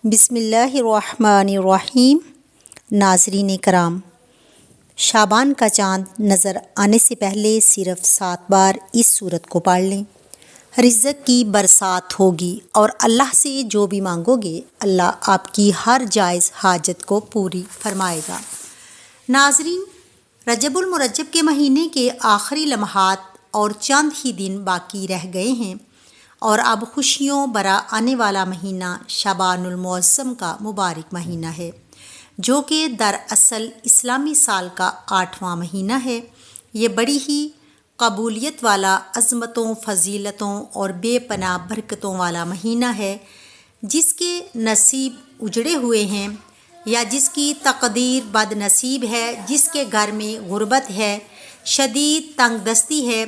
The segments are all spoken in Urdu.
بسم اللہ الرحمن الرحیم۔ ناظرین کرام، شعبان کا چاند نظر آنے سے پہلے صرف 7 بار اس سورت کو پڑھ لیں۔ رزق کی برسات ہوگی اور اللہ سے جو بھی مانگو گے اللہ آپ کی ہر جائز حاجت کو پوری فرمائے گا۔ ناظرین، رجب المرجب کے مہینے کے آخری لمحات اور چند ہی دن باقی رہ گئے ہیں اور اب خوشیوں برا آنے والا مہینہ شعبان المعظم کا مبارک مہینہ ہے، جو کہ دراصل اسلامی سال کا 8واں مہینہ ہے۔ یہ بڑی ہی قبولیت والا، عظمتوں، فضیلتوں اور بے پناہ برکتوں والا مہینہ ہے۔ جس کے نصیب اجڑے ہوئے ہیں یا جس کی تقدیر بد نصیب ہے، جس کے گھر میں غربت ہے، شدید تنگ دستی ہے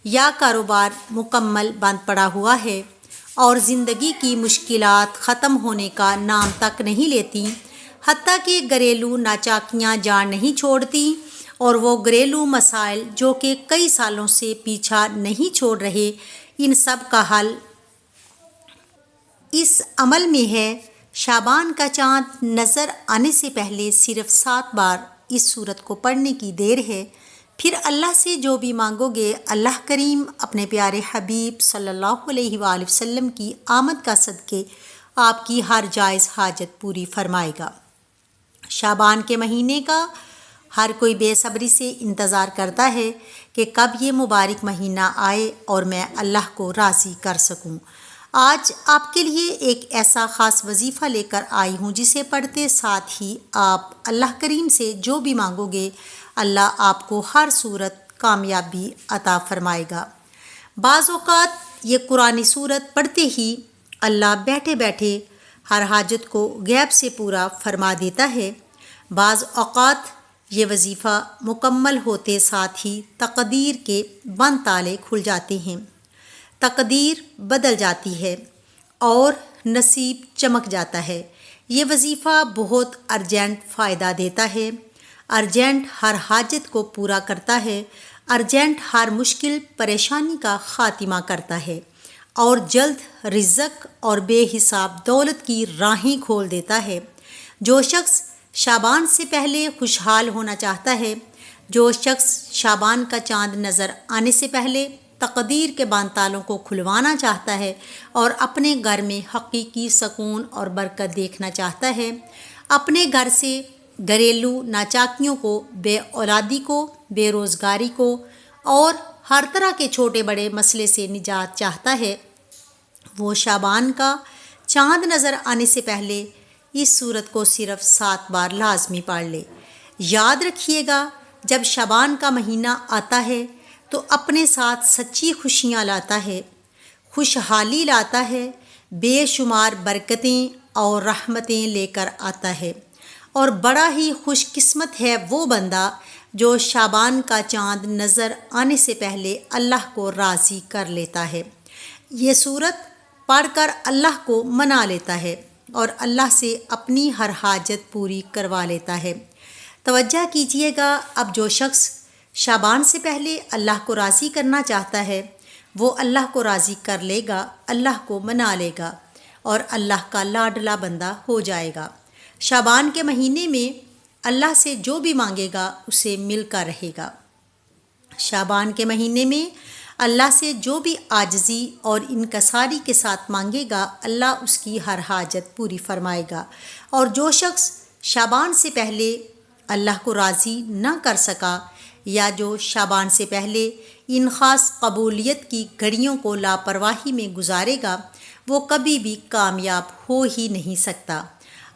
یا کاروبار مکمل بند پڑا ہوا ہے اور زندگی کی مشکلات ختم ہونے کا نام تک نہیں لیتی، حتیٰ کہ گھریلو ناچاکیاں جان نہیں چھوڑتی اور وہ گھریلو مسائل جو کہ کئی سالوں سے پیچھا نہیں چھوڑ رہے، ان سب کا حل اس عمل میں ہے۔ شعبان کا چاند نظر آنے سے پہلے صرف 7 بار اس سورت کو پڑھنے کی دیر ہے۔ پھر اللہ سے جو بھی مانگو گے اللہ کریم اپنے پیارے حبیب صلی اللہ علیہ وآلہ وسلم کی آمد کا صدقے آپ کی ہر جائز حاجت پوری فرمائے گا۔ شعبان کے مہینے کا ہر کوئی بے صبری سے انتظار کرتا ہے کہ کب یہ مبارک مہینہ آئے اور میں اللہ کو راضی کر سکوں۔ آج آپ کے لیے ایک ایسا خاص وظیفہ لے کر آئی ہوں جسے پڑھتے ساتھ ہی آپ اللہ کریم سے جو بھی مانگو گے اللہ آپ کو ہر صورت کامیابی عطا فرمائے گا۔ بعض اوقات یہ قرآنی صورت پڑھتے ہی اللہ بیٹھے بیٹھے ہر حاجت کو غیب سے پورا فرما دیتا ہے۔ بعض اوقات یہ وظیفہ مکمل ہوتے ساتھ ہی تقدیر کے بند تالے کھل جاتے ہیں، تقدیر بدل جاتی ہے اور نصیب چمک جاتا ہے۔ یہ وظیفہ بہت ارجنٹ فائدہ دیتا ہے، ارجنٹ ہر حاجت کو پورا کرتا ہے، ارجنٹ ہر مشکل پریشانی کا خاتمہ کرتا ہے اور جلد رزق اور بے حساب دولت کی راہیں کھول دیتا ہے۔ جو شخص شعبان سے پہلے خوشحال ہونا چاہتا ہے، جو شخص شعبان کا چاند نظر آنے سے پہلے تقدیر کے بند تالوں کو کھلوانا چاہتا ہے اور اپنے گھر میں حقیقی سکون اور برکت دیکھنا چاہتا ہے، اپنے گھر سے گھریلو ناچاکیوں کو، بے اولادی کو، بے روزگاری کو اور ہر طرح کے چھوٹے بڑے مسئلے سے نجات چاہتا ہے، وہ شعبان کا چاند نظر آنے سے پہلے اس سورت کو صرف 7 بار لازمی پڑھ لے۔ یاد رکھیے گا، جب شعبان کا مہینہ آتا ہے تو اپنے ساتھ سچی خوشیاں لاتا ہے، خوشحالی لاتا ہے، بے شمار برکتیں اور رحمتیں لے کر آتا ہے، اور بڑا ہی خوش قسمت ہے وہ بندہ جو شعبان کا چاند نظر آنے سے پہلے اللہ کو راضی کر لیتا ہے، یہ سورت پڑھ کر اللہ کو منا لیتا ہے اور اللہ سے اپنی ہر حاجت پوری کروا لیتا ہے۔ توجہ کیجیے گا، اب جو شخص شعبان سے پہلے اللہ کو راضی کرنا چاہتا ہے وہ اللہ کو راضی کر لے گا، اللہ کو منا لے گا اور اللہ کا لاڈلا بندہ ہو جائے گا۔ شعبان کے مہینے میں اللہ سے جو بھی مانگے گا اسے مل کر رہے گا۔ شعبان کے مہینے میں اللہ سے جو بھی عاجزی اور انکساری کے ساتھ مانگے گا اللہ اس کی ہر حاجت پوری فرمائے گا، اور جو شخص شعبان سے پہلے اللہ کو راضی نہ کر سکا یا جو شعبان سے پہلے ان خاص قبولیت کی گھڑیوں کو لاپرواہی میں گزارے گا وہ کبھی بھی کامیاب ہو ہی نہیں سکتا۔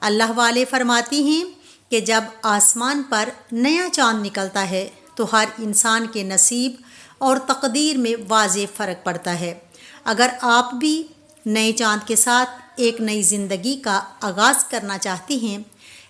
اللہ والے فرماتے ہیں کہ جب آسمان پر نیا چاند نکلتا ہے تو ہر انسان کے نصیب اور تقدیر میں واضح فرق پڑتا ہے۔ اگر آپ بھی نئے چاند کے ساتھ ایک نئی زندگی کا آغاز کرنا چاہتے ہیں،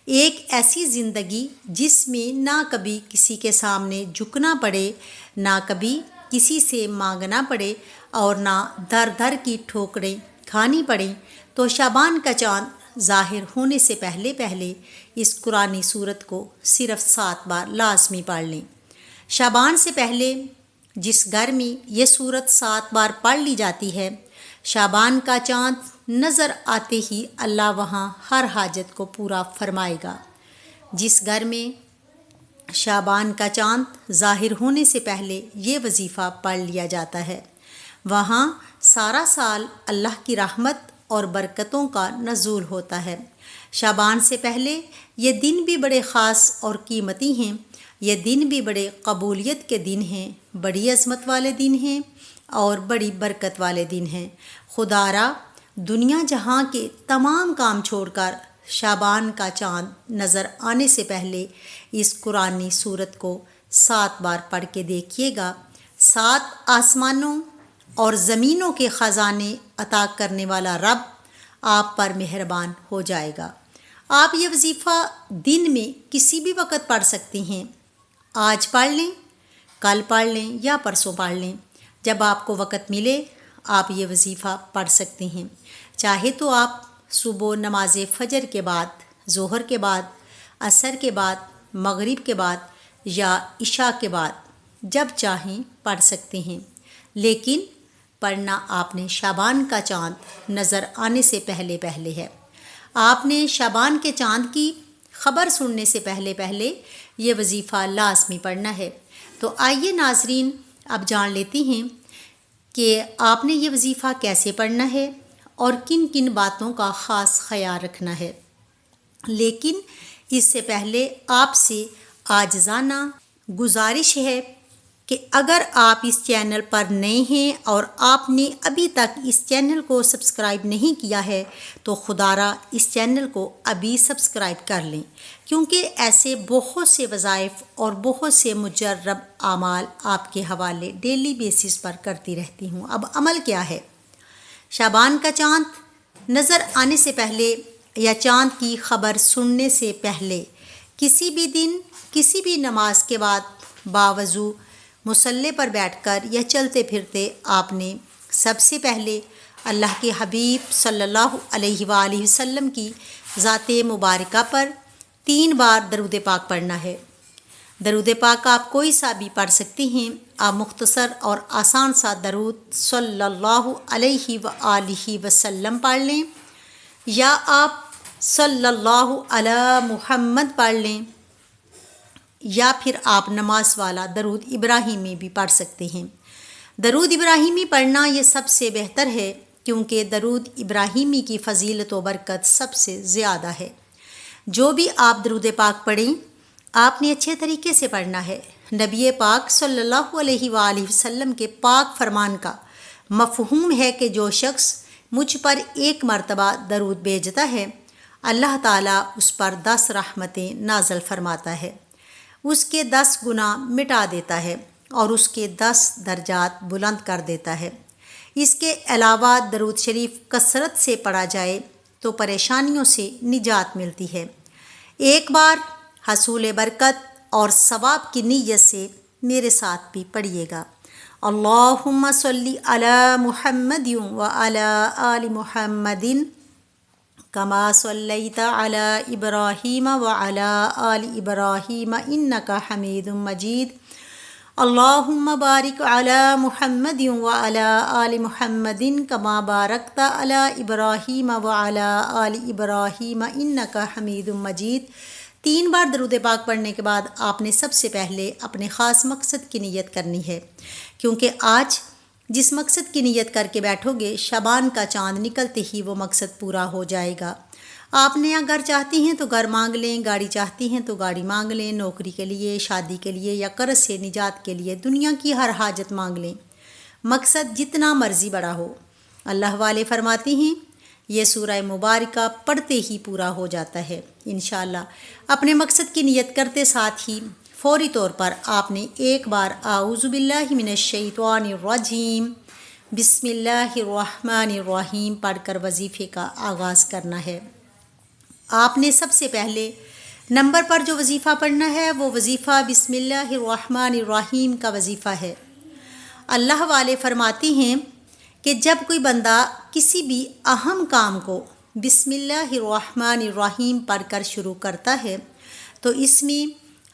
ایک ایسی زندگی جس میں نہ کبھی کسی کے سامنے جھکنا پڑے، نہ کبھی کسی سے مانگنا پڑے اور نہ در در کی ٹھوکریں کھانی پڑیں، تو شعبان کا چاند ظاہر ہونے سے پہلے پہلے اس قرآنی سورت کو صرف 7 بار لازمی پڑھ لیں۔ شعبان سے پہلے جس گھر میں یہ سورت 7 بار پڑھ لی جاتی ہے، شعبان کا چاند نظر آتے ہی اللہ وہاں ہر حاجت کو پورا فرمائے گا۔ جس گھر میں شعبان کا چاند ظاہر ہونے سے پہلے یہ وظیفہ پڑھ لیا جاتا ہے، وہاں سارا سال اللہ کی رحمت اور برکتوں کا نزول ہوتا ہے۔ شعبان سے پہلے یہ دن بھی بڑے خاص اور قیمتی ہیں، یہ دن بھی بڑے قبولیت کے دن ہیں، بڑی عظمت والے دن ہیں اور بڑی برکت والے دن ہیں۔ خدا را دنیا جہاں کے تمام کام چھوڑ کر شعبان کا چاند نظر آنے سے پہلے اس قرآنی سورت کو 7 بار پڑھ کے دیکھیے گا۔ 7 آسمانوں اور زمینوں کے خزانے عطا کرنے والا رب آپ پر مہربان ہو جائے گا۔ آپ یہ وظیفہ دن میں کسی بھی وقت پڑھ سکتے ہیں، آج پڑھ لیں، کل پڑھ لیں یا پرسوں پڑھ لیں، جب آپ کو وقت ملے آپ یہ وظیفہ پڑھ سکتے ہیں۔ چاہے تو آپ صبح نماز فجر کے بعد، ظہر کے بعد، عصر کے بعد، مغرب کے بعد یا عشاء کے بعد جب چاہیں پڑھ سکتے ہیں، لیکن پڑھنا آپ نے شعبان کا چاند نظر آنے سے پہلے پہلے ہے۔ آپ نے شعبان کے چاند کی خبر سننے سے پہلے پہلے یہ وظیفہ لازمی پڑھنا ہے۔ تو آئیے ناظرین اب جان لیتے ہیں کہ آپ نے یہ وظیفہ کیسے پڑھنا ہے اور کن کن باتوں کا خاص خیال رکھنا ہے۔ لیکن اس سے پہلے آپ سے عاجزانہ گزارش ہے کہ اگر آپ اس چینل پر نئے ہیں اور آپ نے ابھی تک اس چینل کو سبسکرائب نہیں کیا ہے تو خدا را اس چینل کو ابھی سبسکرائب کر لیں، کیونکہ ایسے بہت سے وظائف اور بہت سے مجرب اعمال آپ کے حوالے ڈیلی بیسس پر کرتی رہتی ہوں۔ اب عمل کیا ہے؟ شعبان کا چاند نظر آنے سے پہلے یا چاند کی خبر سننے سے پہلے کسی بھی دن کسی بھی نماز کے بعد باوضو مصلی پر بیٹھ کر یا چلتے پھرتے آپ نے سب سے پہلے اللہ کے حبیب صلی اللہ علیہ وآلہ وسلم کی ذات مبارکہ پر 3 بار درود پاک پڑھنا ہے۔ درود پاک آپ کوئی سا بھی پڑھ سکتے ہیں۔ آپ مختصر اور آسان سا درود صلی اللہ علیہ وآلہ وسلم پڑھ لیں یا آپ صلی اللہ علی محمد پڑھ لیں یا پھر آپ نماز والا درود ابراہیمی بھی پڑھ سکتے ہیں۔ درود ابراہیمی پڑھنا یہ سب سے بہتر ہے، کیونکہ درود ابراہیمی کی فضیلت و برکت سب سے زیادہ ہے۔ جو بھی آپ درود پاک پڑھیں آپ نے اچھے طریقے سے پڑھنا ہے۔ نبی پاک صلی اللہ علیہ وآلہ وسلم کے پاک فرمان کا مفہوم ہے کہ جو شخص مجھ پر 1 مرتبہ درود بھیجتا ہے اللہ تعالیٰ اس پر 10 رحمتیں نازل فرماتا ہے، اس کے 10 گناہ مٹا دیتا ہے اور اس کے 10 درجات بلند کر دیتا ہے۔ اس کے علاوہ درود شریف کثرت سے پڑھا جائے تو پریشانیوں سے نجات ملتی ہے۔ ایک بار حصول برکت اور ثواب کی نیت سے میرے ساتھ بھی پڑھیے گا۔ اللہم صلی علی محمد وعلی آل محمد کما صلیت علی ابراہیم وعلی آل ابراہیم انک حمید مجید۔ اللہم بارک علی محمد وعلی آل محمد کما بارکت علی ابراہیم وعلی آل ابراہیم انک حمید مجید۔ 3 بار درود پاک پڑھنے کے بعد آپ نے سب سے پہلے اپنے خاص مقصد کی نیت کرنی ہے، کیونکہ آج جس مقصد کی نیت کر کے بیٹھو گے شعبان کا چاند نکلتے ہی وہ مقصد پورا ہو جائے گا۔ آپ نیا گھر چاہتی ہیں تو گھر مانگ لیں، گاڑی چاہتی ہیں تو گاڑی مانگ لیں، نوکری کے لیے، شادی کے لیے یا قرض سے نجات کے لیے دنیا کی ہر حاجت مانگ لیں۔ مقصد جتنا مرضی بڑا ہو، اللہ والے فرماتے ہیں یہ سورہ مبارکہ پڑھتے ہی پورا ہو جاتا ہے انشاءاللہ۔ اپنے مقصد کی نیت کرتے ساتھ ہی فوری طور پر آپ نے 1 بار اعوذ باللہ من الشیطان الرجیم بسم اللہ الرحمن الرحیم پڑھ کر وظیفے کا آغاز کرنا ہے۔ آپ نے سب سے پہلے نمبر پر جو وظیفہ پڑھنا ہے وہ وظیفہ بسم اللہ الرحمن الرحیم کا وظیفہ ہے۔ اللہ والے فرماتے ہیں کہ جب کوئی بندہ کسی بھی اہم کام کو بسم اللہ الرحمن الرحیم پڑھ کر شروع کرتا ہے تو اس میں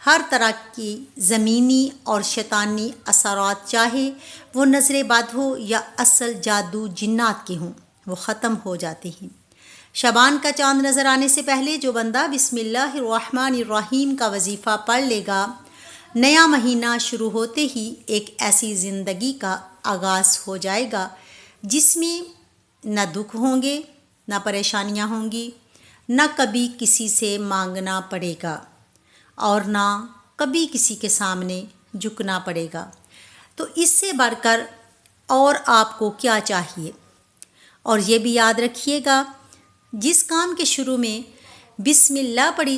ہر طرح کی زمینی اور شیطانی اثرات، چاہے وہ نظر بد ہو یا اصل جادو جنات کے ہوں، وہ ختم ہو جاتے ہیں۔ شعبان کا چاند نظر آنے سے پہلے جو بندہ بسم اللہ الرحمن الرحیم کا وظیفہ پڑھ لے گا، نیا مہینہ شروع ہوتے ہی ایک ایسی زندگی کا آغاز ہو جائے گا جس میں نہ دکھ ہوں گے، نہ پریشانیاں ہوں گی، نہ کبھی کسی سے مانگنا پڑے گا اور نہ کبھی کسی کے سامنے جھکنا پڑے گا۔ تو اس سے بڑھ کر اور آپ کو کیا چاہیے؟ اور یہ بھی یاد رکھیے گا، جس کام کے شروع میں بسم اللہ پڑھی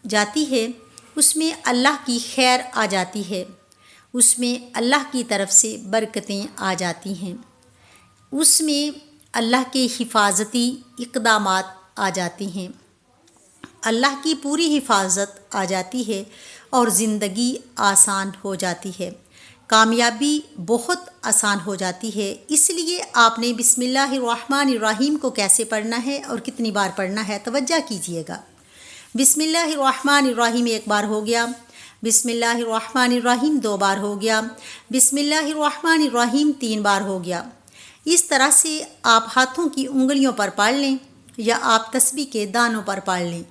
جاتی ہے اس میں اللہ کی خیر آ جاتی ہے، اس میں اللہ کی طرف سے برکتیں آ جاتی ہیں، اس میں اللہ کے حفاظتی اقدامات آ جاتی ہیں، اللہ کی پوری حفاظت آ جاتی ہے اور زندگی آسان ہو جاتی ہے، کامیابی بہت آسان ہو جاتی ہے۔ اس لیے آپ نے بسم اللہ الرحمن الرحیم کو کیسے پڑھنا ہے اور کتنی بار پڑھنا ہے، توجہ کیجیے گا۔ بسم اللہ الرحمن الرحیم ایک بار ہو گیا، بسم اللہ الرحمن الرحیم 2 بار ہو گیا، بسم اللہ الرحمن الرحیم 3 بار ہو گیا۔ اس طرح سے آپ ہاتھوں کی انگلیوں پر پڑھ لیں یا آپ تسبیح کے دانوں پر پڑھ لیں۔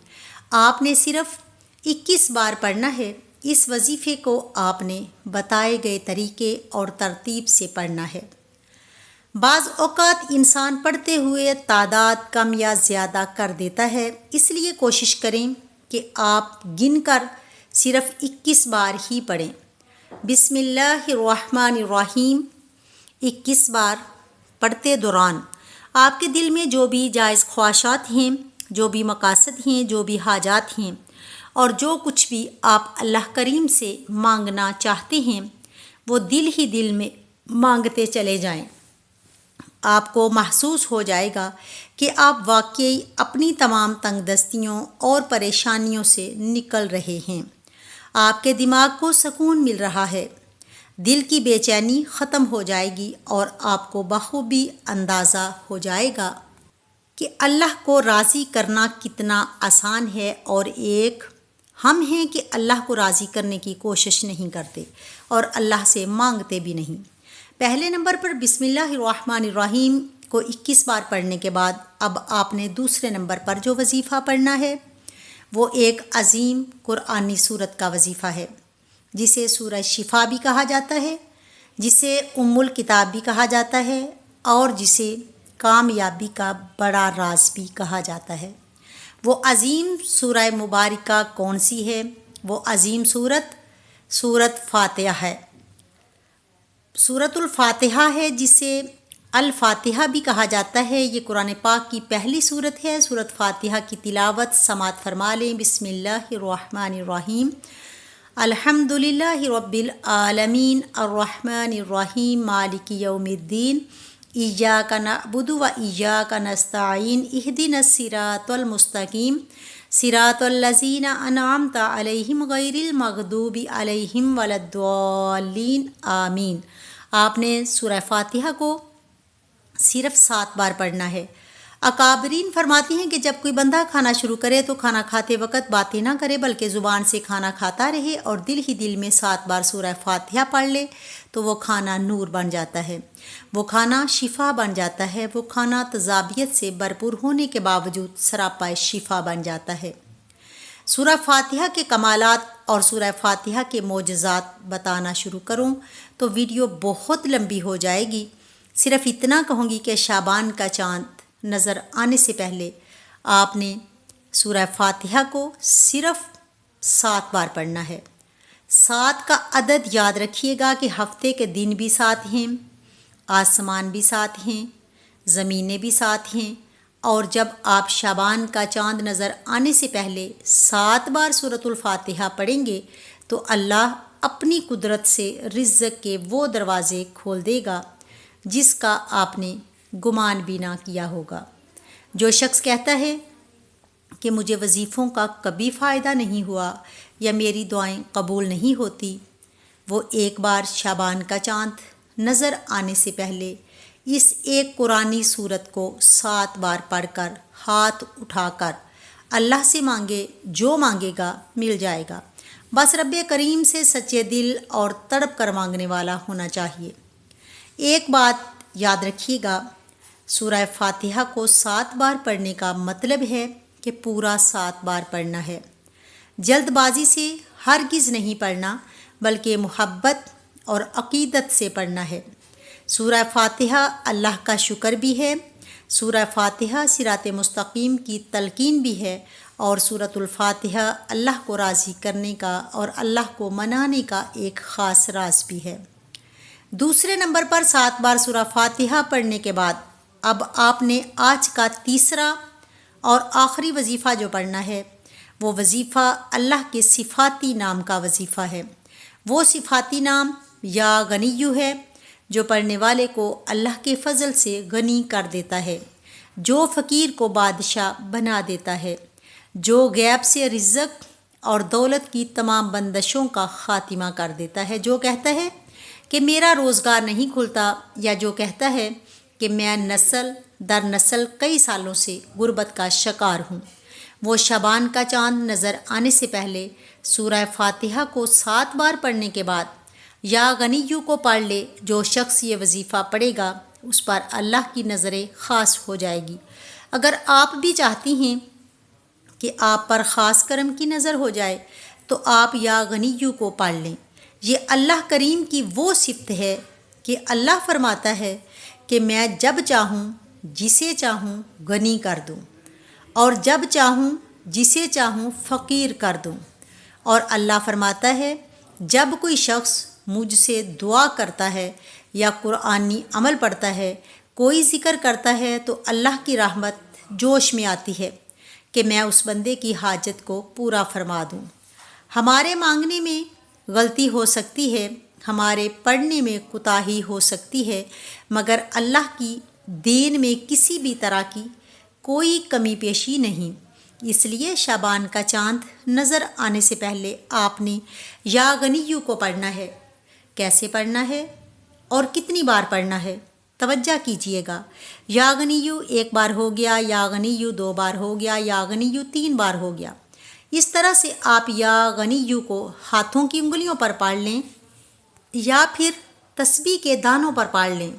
آپ نے صرف 21 بار پڑھنا ہے۔ اس وظیفے کو آپ نے بتائے گئے طریقے اور ترتیب سے پڑھنا ہے۔ بعض اوقات انسان پڑھتے ہوئے تعداد کم یا زیادہ کر دیتا ہے، اس لیے کوشش کریں کہ آپ گن کر صرف 21 بار ہی پڑھیں۔ بسم اللہ الرحمن الرحیم 21 بار پڑھتے دوران آپ کے دل میں جو بھی جائز خواہشات ہیں، جو بھی مقاصد ہیں، جو بھی حاجات ہیں اور جو کچھ بھی آپ اللہ کریم سے مانگنا چاہتے ہیں، وہ دل ہی دل میں مانگتے چلے جائیں۔ آپ کو محسوس ہو جائے گا کہ آپ واقعی اپنی تمام تنگ دستیوں اور پریشانیوں سے نکل رہے ہیں۔ آپ کے دماغ کو سکون مل رہا ہے، دل کی بے چینی ختم ہو جائے گی اور آپ کو بخوبی اندازہ ہو جائے گا کہ اللہ کو راضی کرنا کتنا آسان ہے، اور ایک ہم ہیں کہ اللہ کو راضی کرنے کی کوشش نہیں کرتے اور اللہ سے مانگتے بھی نہیں۔ پہلے نمبر پر بسم اللہ الرحمن الرحیم کو 21 بار پڑھنے کے بعد اب آپ نے دوسرے نمبر پر جو وظیفہ پڑھنا ہے وہ ایک عظیم قرآنی سورت کا وظیفہ ہے، جسے سورہ شفا بھی کہا جاتا ہے، جسے ام الکتاب بھی کہا جاتا ہے اور جسے کامیابی کا بڑا راز بھی کہا جاتا ہے۔ وہ عظیم سورہ مبارکہ کون سی ہے؟ وہ عظیم سورت فاتحہ ہے، سورت الفاتحہ ہے، جسے الفاتحہ بھی کہا جاتا ہے۔ یہ قرآن پاک کی پہلی سورت ہے۔ سورت فاتحہ کی تلاوت سماعت فرما لیں۔ بسم اللہ الرحمن الرحیم، الحمد للہ رب العالمین الرحمن الرحیم مالک یوم الدین، ایاک نعبد و ایاک نستعین، اہدنا الصراط المستقیم، صراط الذین انعمت علیہم غیر المغضوب علیہم ولا الضالین، آمین۔ آپ نے سورہ فاتحہ کو صرف 7 بار پڑھنا ہے۔ اکابرین فرماتی ہیں کہ جب کوئی بندہ کھانا شروع کرے تو کھانا کھاتے وقت باتیں نہ کرے، بلکہ زبان سے کھانا کھاتا رہے اور دل ہی دل میں 7 بار سورہ فاتحہ پڑھ لے تو وہ کھانا نور بن جاتا ہے، وہ کھانا شفا بن جاتا ہے، وہ کھانا تذابیت سے بھرپور ہونے کے باوجود سراپا شفا بن جاتا ہے۔ سورہ فاتحہ کے کمالات اور سورہ فاتحہ کے معجزات بتانا شروع کروں تو ویڈیو بہت لمبی ہو جائے گی۔ صرف اتنا کہوں گی کہ شعبان کا چاند نظر آنے سے پہلے آپ نے سورہ فاتحہ کو صرف 7 بار پڑھنا ہے۔ 7 کا عدد یاد رکھیے گا کہ ہفتے کے دن بھی 7 ہیں، آسمان بھی 7 ہیں، زمینیں بھی 7 ہیں، اور جب آپ شعبان کا چاند نظر آنے سے پہلے 7 بار سورۃ الفاتحہ پڑھیں گے تو اللہ اپنی قدرت سے رزق کے وہ دروازے کھول دے گا جس کا آپ نے گمان بھی نہ کیا ہوگا۔ جو شخص کہتا ہے کہ مجھے وظیفوں کا کبھی فائدہ نہیں ہوا یا میری دعائیں قبول نہیں ہوتی، وہ ایک بار شعبان کا چاند نظر آنے سے پہلے اس ایک قرآنی سورت کو 7 بار پڑھ کر ہاتھ اٹھا کر اللہ سے مانگے، جو مانگے گا مل جائے گا۔ بس رب کریم سے سچے دل اور تڑپ کر مانگنے والا ہونا چاہیے۔ ایک بات یاد رکھیے گا، سورہ فاتحہ کو 7 بار پڑھنے کا مطلب ہے کہ پورا 7 بار پڑھنا ہے۔ جلد بازی سے ہرگز نہیں پڑھنا، بلکہ محبت اور عقیدت سے پڑھنا ہے۔ سورہ فاتحہ اللہ کا شکر بھی ہے، سورہ فاتحہ صراط مستقیم کی تلقین بھی ہے، اور سورۃ الفاتحہ اللہ کو راضی کرنے کا اور اللہ کو منانے کا ایک خاص راز بھی ہے۔ دوسرے نمبر پر 7 بار سورہ فاتحہ پڑھنے کے بعد اب آپ نے آج کا تیسرا اور آخری وظیفہ جو پڑھنا ہے، وہ وظیفہ اللہ کے صفاتی نام کا وظیفہ ہے۔ وہ صفاتی نام یا غنیو ہے جو پڑھنے والے کو اللہ کے فضل سے غنی کر دیتا ہے، جو فقیر کو بادشاہ بنا دیتا ہے، جو غیب سے رزق اور دولت کی تمام بندشوں کا خاتمہ کر دیتا ہے، جو کہتا ہے کہ میرا روزگار نہیں کھلتا، یا جو کہتا ہے کہ میں نسل در نسل کئی سالوں سے غربت کا شکار ہوں۔ وہ شعبان کا چاند نظر آنے سے پہلے سورہ فاتحہ کو 7 بار پڑھنے کے بعد یا غنیو کو پڑھ لے۔ جو شخص یہ وظیفہ پڑھے گا اس پر اللہ کی نظر خاص ہو جائے گی۔ اگر آپ بھی چاہتی ہیں کہ آپ پر خاص کرم کی نظر ہو جائے تو آپ یا غنیو کو پڑھ لیں۔ یہ اللہ کریم کی وہ صفت ہے کہ اللہ فرماتا ہے کہ میں جب چاہوں جسے چاہوں غنی کر دوں، اور جب چاہوں جسے چاہوں فقیر کر دوں۔ اور اللہ فرماتا ہے جب کوئی شخص مجھ سے دعا کرتا ہے یا قرآنی عمل پڑھتا ہے، کوئی ذکر کرتا ہے، تو اللہ کی رحمت جوش میں آتی ہے کہ میں اس بندے کی حاجت کو پورا فرما دوں۔ ہمارے مانگنے میں غلطی ہو سکتی ہے، ہمارے پڑھنے میں کوتاہی ہو سکتی ہے، مگر اللہ کی دین میں کسی بھی طرح کی کوئی کمی پیشی نہیں۔ اس لیے شعبان کا چاند نظر آنے سے پہلے آپ نے یا غنیو کو پڑھنا ہے۔ کیسے پڑھنا ہے اور کتنی بار پڑھنا ہے؟ توجہ کیجئے گا۔ یا غنیو 1 بار ہو گیا، یا غنیو 2 بار ہو گیا، یا غنیو 3 بار ہو گیا۔ اس طرح سے آپ یا غنیو کو ہاتھوں کی انگلیوں پر پڑھ لیں یا پھر تسبیح کے دانوں پر پڑھ لیں۔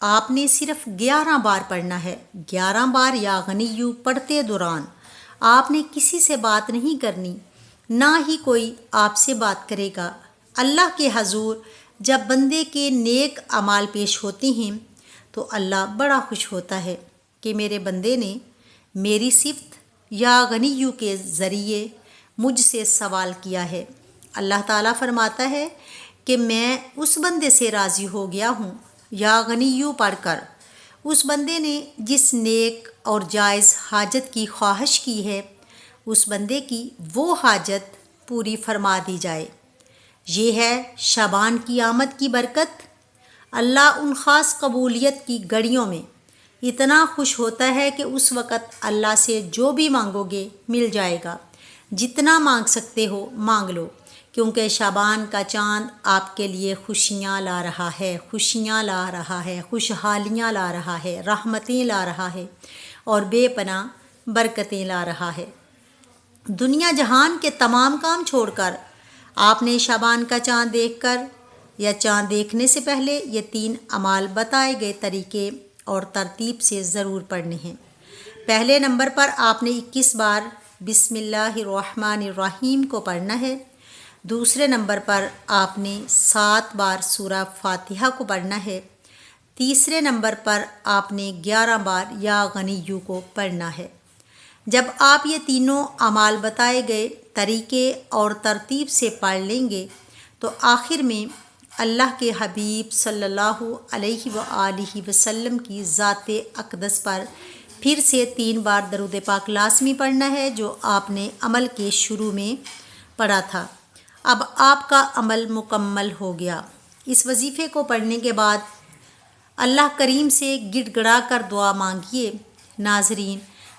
آپ نے صرف 11 بار پڑھنا ہے۔ 11 بار یا غنیو پڑھتے دوران آپ نے کسی سے بات نہیں کرنی، نہ ہی کوئی آپ سے بات کرے گا۔ اللہ کے حضور جب بندے کے نیک اعمال پیش ہوتے ہیں تو اللہ بڑا خوش ہوتا ہے کہ میرے بندے نے میری صفت یا غنیو کے ذریعے مجھ سے سوال کیا ہے۔ اللہ تعالیٰ فرماتا ہے کہ میں اس بندے سے راضی ہو گیا ہوں یا غنیو پڑھ کر اس بندے نے جس نیک اور جائز حاجت کی خواہش کی ہے، اس بندے کی وہ حاجت پوری فرما دی جائے۔ یہ ہے شعبان کی آمد کی برکت۔ اللہ ان خاص قبولیت کی گھڑیوں میں اتنا خوش ہوتا ہے کہ اس وقت اللہ سے جو بھی مانگو گے مل جائے گا۔ جتنا مانگ سکتے ہو مانگ لو، کیونکہ شعبان کا چاند آپ کے لیے خوشیاں لا رہا ہے، خوشیاں لا رہا ہے، خوشحالیاں لا رہا ہے، رحمتیں لا رہا ہے اور بے پناہ برکتیں لا رہا ہے۔ دنیا جہان کے تمام کام چھوڑ کر آپ نے شعبان کا چاند دیکھ کر یا چاند دیکھنے سے پہلے یہ 3 اعمال بتائے گئے طریقے اور ترتیب سے ضرور پڑھنے ہیں۔ پہلے نمبر پر آپ نے 21 بار بسم اللہ الرحمن الرحیم کو پڑھنا ہے۔ دوسرے نمبر پر آپ نے 7 بار سورہ فاتحہ کو پڑھنا ہے۔ تیسرے نمبر پر آپ نے 11 بار یا غنیو کو پڑھنا ہے۔ جب آپ یہ تینوں اعمال بتائے گئے طریقے اور ترتیب سے پڑھ لیں گے تو آخر میں اللہ کے حبیب صلی اللہ علیہ وآلہ وسلم کی ذات اقدس پر پھر سے 3 بار درود پاک لازمی پڑھنا ہے، جو آپ نے عمل کے شروع میں پڑھا تھا۔ اب آپ کا عمل مکمل ہو گیا۔ اس وظیفے کو پڑھنے کے بعد اللہ کریم سے گڑ گڑا کر دعا مانگیے۔ ناظرین،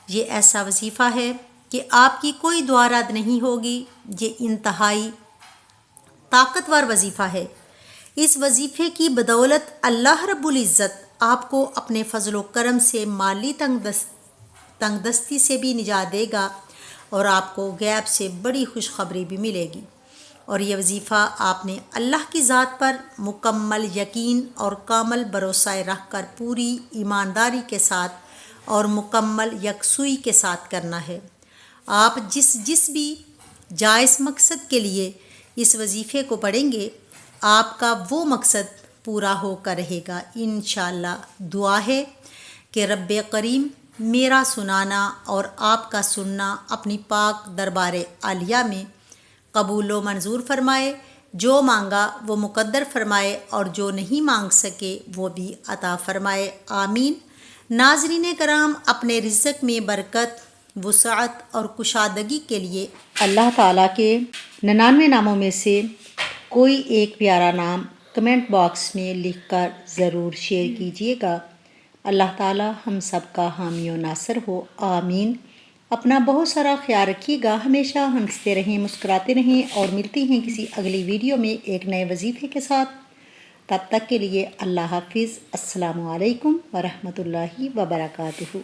یہ ایسا وظیفہ ہے کہ آپ کی کوئی دعا رد نہیں ہوگی۔ یہ انتہائی طاقتور وظیفہ ہے۔ اس وظیفے کی بدولت اللہ رب العزت آپ کو اپنے فضل و کرم سے مالی تنگ دستی سے بھی نجات دے گا اور آپ کو غیب سے بڑی خوشخبری بھی ملے گی۔ اور یہ وظیفہ آپ نے اللہ کی ذات پر مکمل یقین اور کامل بھروسہ رکھ کر پوری ایمانداری کے ساتھ اور مکمل یکسوئی کے ساتھ کرنا ہے۔ آپ جس بھی جائز مقصد کے لیے اس وظیفے کو پڑھیں گے، آپ کا وہ مقصد پورا ہو کر رہے گا انشاءاللہ۔ دعا ہے کہ رب کریم میرا سنانا اور آپ کا سننا اپنی پاک دربار عالیہ میں قبول و منظور فرمائے، جو مانگا وہ مقدر فرمائے اور جو نہیں مانگ سکے وہ بھی عطا فرمائے، آمین۔ ناظرین کرام، اپنے رزق میں برکت، وسعت اور کشادگی کے لیے اللہ تعالیٰ کے 99 ناموں میں سے کوئی ایک پیارا نام کمنٹ باکس میں لکھ کر ضرور شیئر کیجیے گا۔ اللہ تعالیٰ ہم سب کا حامی و ناصر ہو، آمین۔ اپنا بہت سارا خیال رکھیے گا، ہمیشہ ہنستے رہیں، مسکراتے رہیں، اور ملتی ہیں کسی اگلی ویڈیو میں ایک نئے وظیفے کے ساتھ۔ تب تک کے لیے اللہ حافظ۔ السلام علیکم ورحمۃ اللہ وبرکاتہ۔